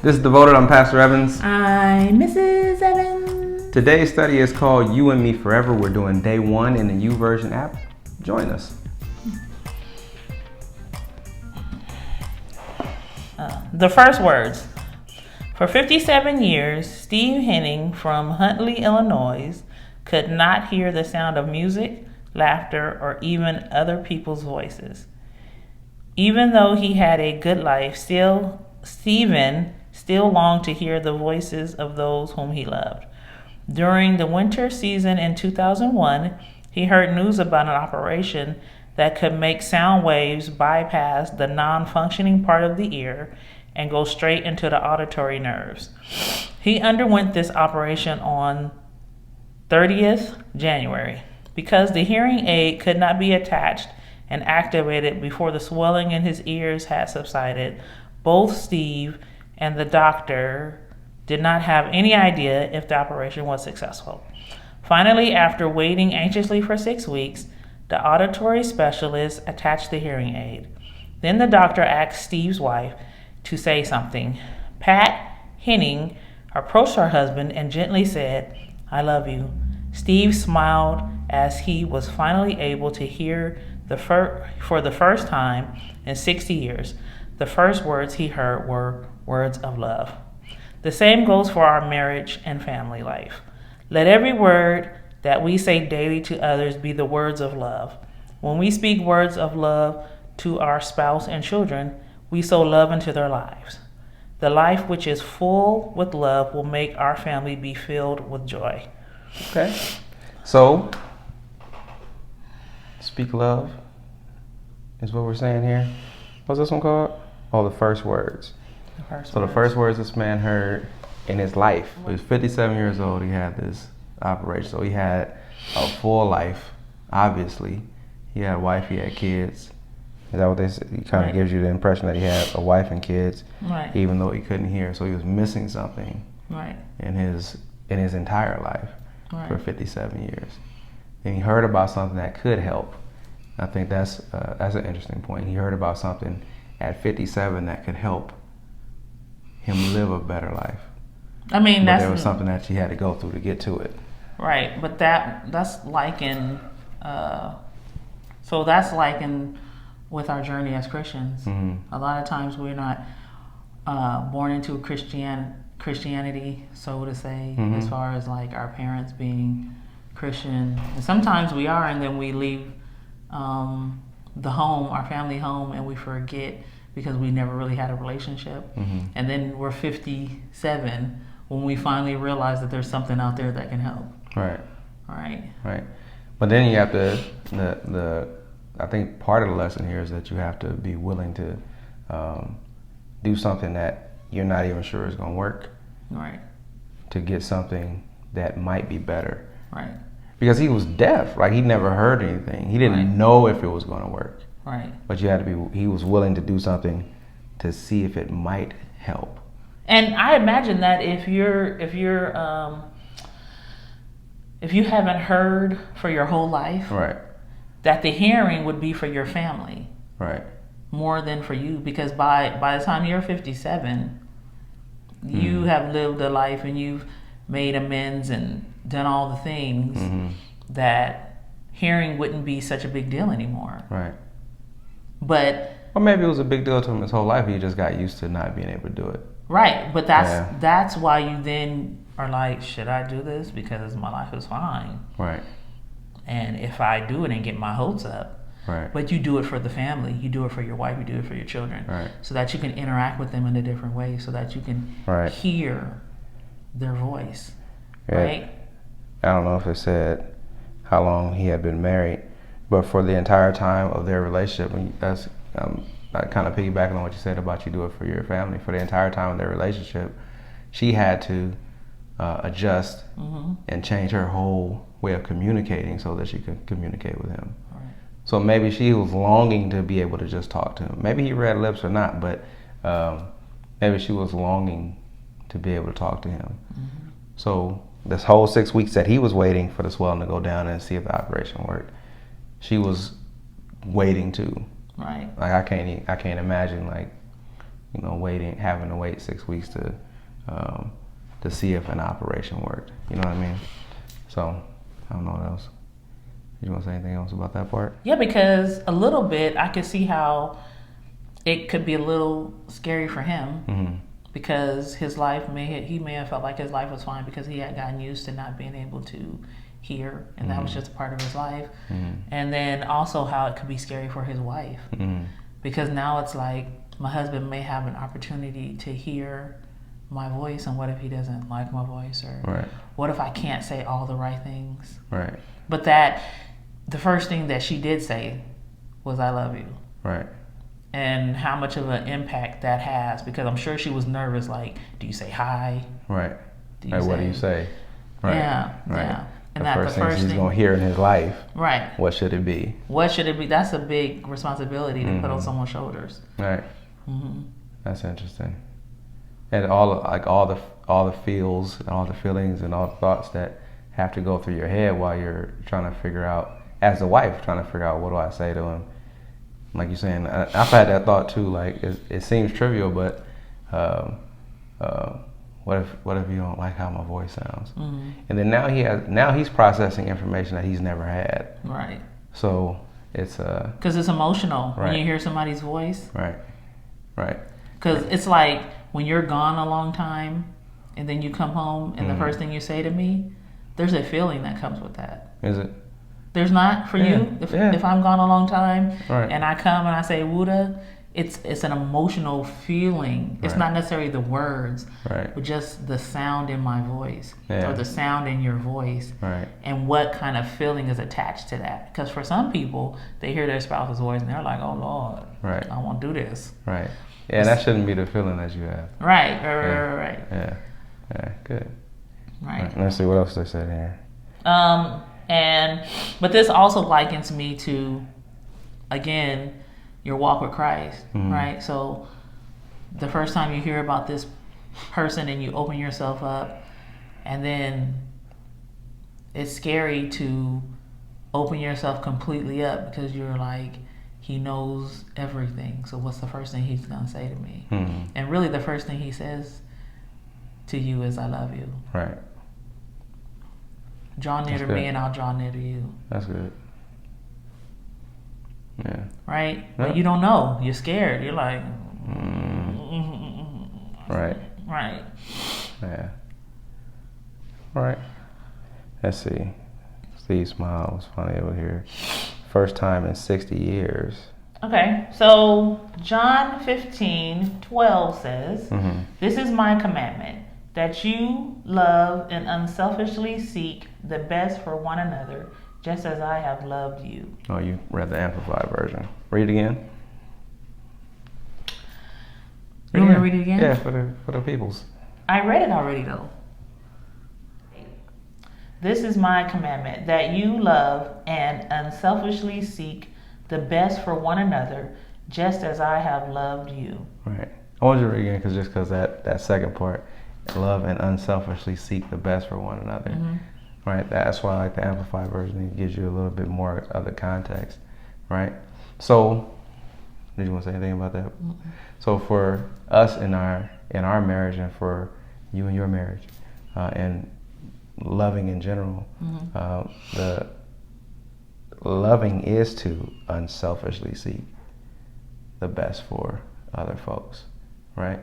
This is Devoted. I'm Pastor Evans. I'm Mrs. Evans. Today's study is called You and Me Forever. We're doing day 1 in the YouVersion app. Join us. The first words. For 57 years, Steve Henning from Huntley, Illinois, could not hear the sound of music, laughter, or even other people's voices. Even though he had a good life, Stephen still longed to hear the voices of those whom he loved. During the winter season in 2001, he heard news about an operation that could make sound waves bypass the non-functioning part of the ear and go straight into the auditory nerves. He underwent this operation on 30th January. Because the hearing aid could not be attached and activated before the swelling in his ears had subsided, both Steve and the doctor did not have any idea if the operation was successful. Finally, after waiting anxiously for 6 weeks, the auditory specialist attached the hearing aid. Then the doctor asked Steve's wife to say something. Pat Henning approached her husband and gently said, "I love you." Steve smiled as he was finally able to hear for the first time in 60 years. The first words he heard were words of love. The same goes for our marriage and family life. Let every word that we say daily to others be the words of love. When we speak words of love to our spouse and children, we sow love into their lives. The life which is full with love will make our family be filled with joy. Okay. So, speak love is what we're saying here. What's this one called? Oh, the first words. The first words this man heard in his life. He was 57 years old. He had this operation. So he had a full life, obviously. He had a wife, he had kids. Is that what they said? He kind of gives you the impression that he had a wife and kids, even though he couldn't hear. So he was missing something in his entire life for 57 years. And he heard about something that could help. I think that's an interesting point. He heard about something at 57 that could help him live a better life. I mean, there was something that he had to go through to get to it. Right, but that's like in with our journey as Christians. Mm-hmm. A lot of times we're not born into Christianity, so to say, as far as like our parents being Christian. And sometimes we are, and then we leave the home, our family home, and we forget because we never really had a relationship. Mm-hmm. And then we're 57 when we finally realize that there's something out there that can help. Right. But then you have to, I think part of the lesson here is that you have to be willing to do something that you're not even sure is going to work. Right. To get something that might be better. Right. Because he was deaf, like he never heard anything. He didn't know if it was going to work. Right. But he was willing to do something to see if it might help. And I imagine that if you haven't heard for your whole life, that the hearing would be for your family, more than for you. Because by the time you're 57, you have lived a life and you've made amends and done all the things that hearing wouldn't be such a big deal anymore. Right. But or maybe it was a big deal to him his whole life. He just got used to not being able to do it. Right, but that's why you then are like, should I do this? Because my life is fine. Right. And if I do it and get my hopes up, but you do it for the family, you do it for your wife, you do it for your children, so that you can interact with them in a different way, so that you can hear their voice. Right. I don't know if it said how long he had been married, but for the entire time of their relationship, and that's kind of piggybacking on what you said about you do it for your family. For the entire time of their relationship, she had to adjust and change her whole way of communicating so that she could communicate with him. Right. So maybe she was longing to be able to just talk to him. Maybe he read lips or not, but maybe she was longing to be able to talk to him. Mm-hmm. So this whole 6 weeks that he was waiting for the swelling to go down and see if the operation worked, she was waiting too. Right. Like I can't imagine like having to wait 6 weeks to see if an operation worked. You know what I mean? So I don't know what else. You want to say anything else about that part? Yeah, because a little bit, I could see how it could be a little scary for him. Mm-hmm. Because he may have felt like his life was fine because he had gotten used to not being able to hear, and that was just a part of his life. And then also how it could be scary for his wife, because now it's like, my husband may have an opportunity to hear my voice, and what if he doesn't like my voice, or what if I can't say all the right things? Right. But the first thing that she did say was, "I love you." Right. And how much of an impact that has, because I'm sure she was nervous, like, do you say hi? Right. What do you say? Right. Yeah. Right. Yeah. And the first thing he's going to hear in his life. Right. What should it be? What should it be? That's a big responsibility to put on someone's shoulders. Right. That's interesting. And all the feels and all the feelings and all the thoughts that have to go through your head while you're trying to figure out, as the wife, trying to figure out, what do I say to him? Like you're saying, I've had that thought too. Like, it seems trivial, but what if you don't like how my voice sounds? And then now he's processing information that he's never had. Right. So it's because it's emotional when you hear somebody's voice. Right. Right. Because it's like when you're gone a long time, and then you come home, and the first thing you say to me, there's a feeling that comes with that. Is it? There's not for you? If I'm gone a long time, and I come and I say Wuda, it's an emotional feeling. It's not necessarily the words, but just the sound in my voice, or the sound in your voice, and what kind of feeling is attached to that. Because for some people, they hear their spouse's voice and they're like, "Oh Lord, I won't do this." Right. Yeah, that shouldn't be the feeling that you have. Right. Yeah. Yeah. Good. Right. Let's see what else they said here. But this also likens me to, again, your walk with Christ, right? So the first time you hear about this person and you open yourself up, and then it's scary to open yourself completely up, because you're like, he knows everything. So what's the first thing he's going to say to me? And really the first thing he says to you is, "I love you." Right. Draw near to me and I'll draw near to you. That's good. Yeah. Right? But you don't know. You're scared. You're like... Right. Right. Yeah. Right. Let's see. Steve Smile was funny over here. First time in 60 years. Okay. So John 15:12 says, "This is my commandment, that you love and unselfishly seek the best for one another, just as I have loved you." Oh, you read the Amplified version. Read it again. You want me to read it again? Yeah, for the peoples. I read it already though. "This is my commandment, that you love and unselfishly seek the best for one another, just as I have loved you." Right. I want you to read it again, because that second part, love and unselfishly seek the best for one another. Right. That's why I like the Amplified version. It gives you a little bit more of the context. Right. So, did you want to say anything about that? So for us in our marriage, and for you and your marriage, and loving in general, the loving is to unselfishly seek the best for other folks, right?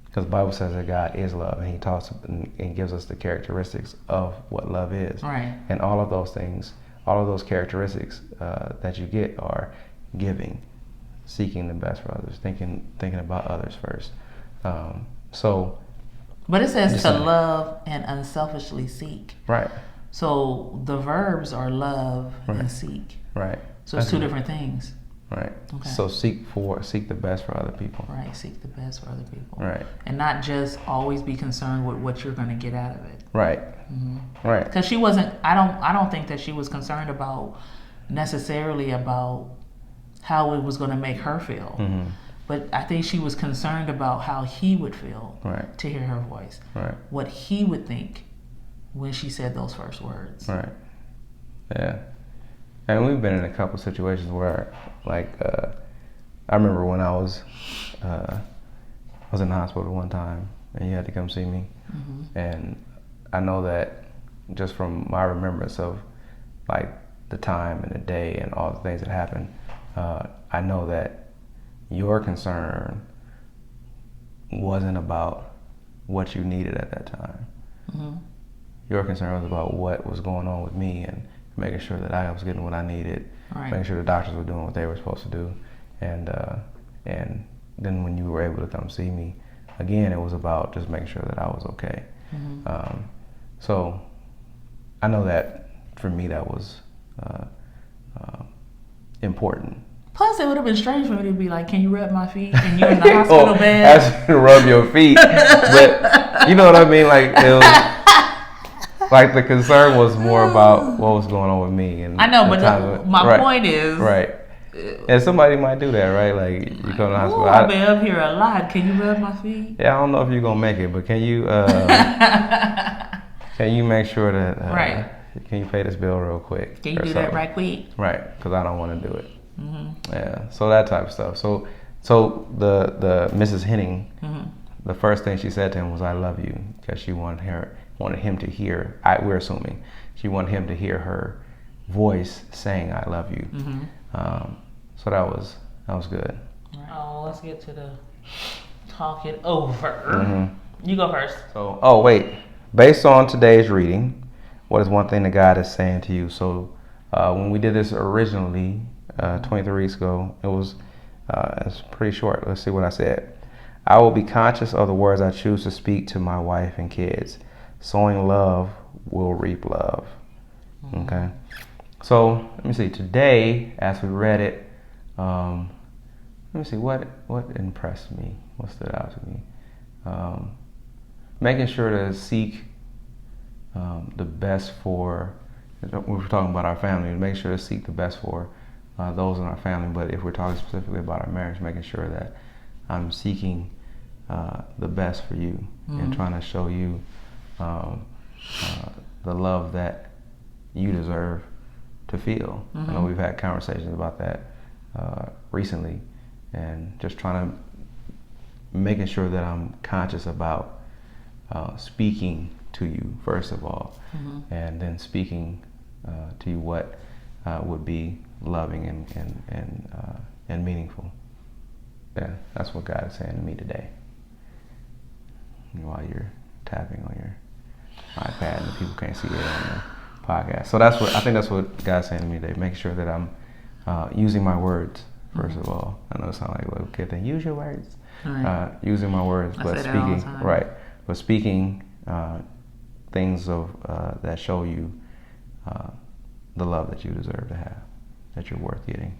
Because the Bible says that God is love, and He talks and gives us the characteristics of what love is. Right. And all of those things, all of those characteristics that you get are giving, seeking the best for others, thinking about others first. But it says to love and unselfishly seek. Right. So the verbs are love and seek. Right. So it's two different things. Right. Okay. So seek the best for other people. Right. Seek the best for other people. Right. And not just always be concerned with what you're going to get out of it. Right. Right. Because she wasn't. I don't think that she was concerned necessarily about how it was going to make her feel. But I think she was concerned about how he would feel to hear her voice. Right. What he would think when she said those first words. Right. Yeah. And we've been in a couple situations where, like, I remember when I was was in the hospital one time, and you had to come see me. Mm-hmm. And I know that just from my remembrance of like the time and the day and all the things that happened, I know that your concern wasn't about what you needed at that time. Mm-hmm. Your concern was about what was going on with me and making sure that I was getting what I needed, Right. making sure the doctors were doing what they were supposed to do, and then when you were able to come see me, again, it was about just making sure that I was okay. Mm-hmm. So I know that for me that was important. Plus, it would have been strange for me to be like, "Can you rub my feet?" And you're in the hospital bed. Ask you to rub your feet, but you know what I mean. Like it was, like the concern was more about what was going on with me. And I know, but my point is, right. And somebody might do that, right? Like you come to the hospital. I've been up here a lot. Can you rub my feet? Yeah, I don't know if you're gonna make it, but can you? Can you make sure that? Right. Can you pay this bill real quick? Can you do that right quick? Right, because I don't want to do it. Mm-hmm. Yeah, so that type of stuff. So the Mrs. Henning, Mm-hmm. the first thing she said to him was, "I love you," because she wanted him to hear. We're assuming she wanted him to hear her voice saying, "I love you." Mm-hmm. So that was good. Right. Oh, let's get to the talk it over. Mm-hmm. You go first. So, wait. Based on today's reading, what is one thing that God is saying to you? So, when we did this originally, 23 weeks ago, it's pretty short. Let's see what I said. I will be conscious of the words I choose to speak to my wife and kids. Sowing love will reap love. Mm-hmm. Okay. So let me see. Today, as we read it, let me see what impressed me. What stood out to me? Making sure to seek the best for. We were talking about our family. Make sure to seek the best for those in our family. But if we're talking specifically about our marriage, making sure that I'm seeking the best for you, mm-hmm. and trying to show you the love that you deserve to feel. Mm-hmm. I know we've had conversations about that recently, and just trying to making sure that I'm conscious about speaking to you first of all, mm-hmm. and then speaking to you what would be loving and meaningful. Yeah, that's what God is saying to me today. While you're tapping on your iPad and the people can't see it on the podcast. So I think that's what God's saying to me today. Making sure that I'm using my words first of all. I know it sounds like a little kid thing. Use your words. Right. Using my words, but speaking right. But speaking things of that show you the love that you deserve to have, that you're worth getting.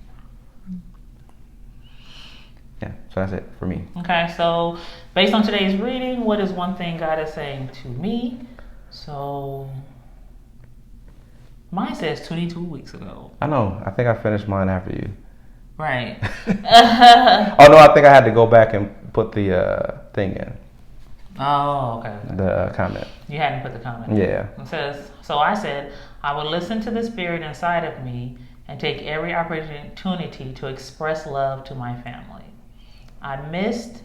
Yeah, so that's it for me. Okay, so based on today's reading, what is one thing God is saying to me? So mine says 22 weeks ago. I know. I think I finished mine after you. Right. Oh no, I think I had to go back and put the thing in. Oh, okay. The comment. You hadn't put the comment. Yeah. It says, so I said, I will listen to the spirit inside of me and take every opportunity to express love to my family. I missed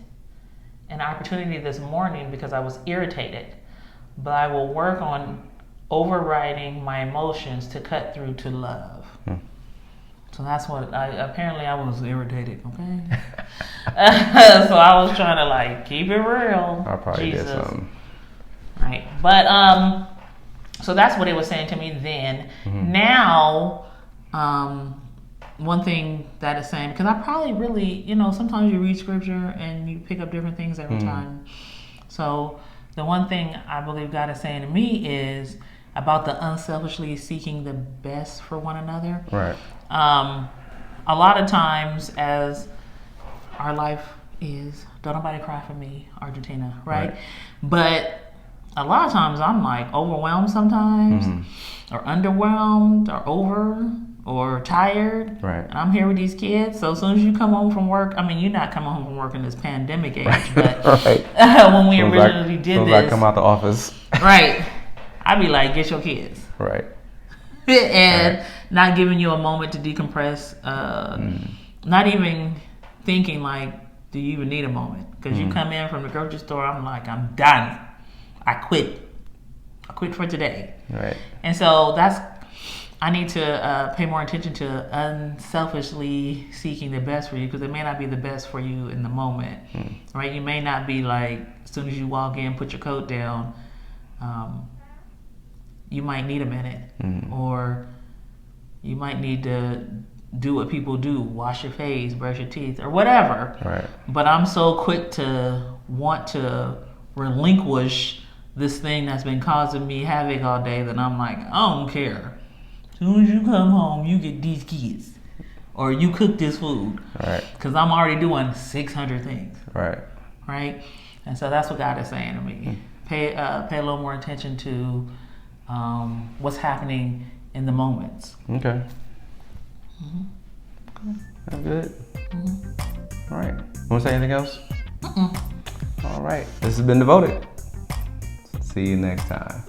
an opportunity this morning because I was irritated, but I will work on overriding my emotions to cut through to love. So that's what apparently I was irritated, okay? So I was trying to keep it real. I probably did something. Right. But so that's what it was saying to me then. Mm-hmm. Now, one thing that is saying, because I probably really, sometimes you read scripture and you pick up different things every time. So the one thing I believe God is saying to me is about the unselfishly seeking the best for one another. Right. A lot of times, as our life is, don't nobody cry for me, Argentina, right? But a lot of times I'm overwhelmed sometimes, or underwhelmed, or over, or tired. Right. And I'm here with these kids. So as soon as you come home from work, you're not coming home from work in this pandemic age, but when we originally did this, I come out the office, right? I'd be like, get your kids. Right. And not giving you a moment to decompress, not even thinking Do you even need a moment? Because you come in from the grocery store, I'm like, I'm done. I quit for today. Right. And so I need to pay more attention to unselfishly seeking the best for you, because it may not be the best for you in the moment, right? You may not be like, as soon as you walk in, put your coat down, you might need a minute, or you might need to do what people do, wash your face, brush your teeth, or whatever. Right. But I'm so quick to want to relinquish this thing that's been causing me havoc all day that I'm like, I don't care. As soon as you come home, you get these kids, or you cook this food. Right. Because I'm already doing 600 things. Right. Right. And so that's what God is saying to me. Pay a little more attention to what's happening in the moments. Okay. That's good. All right. Want to say anything else? All right. This has been Devoted. See you next time.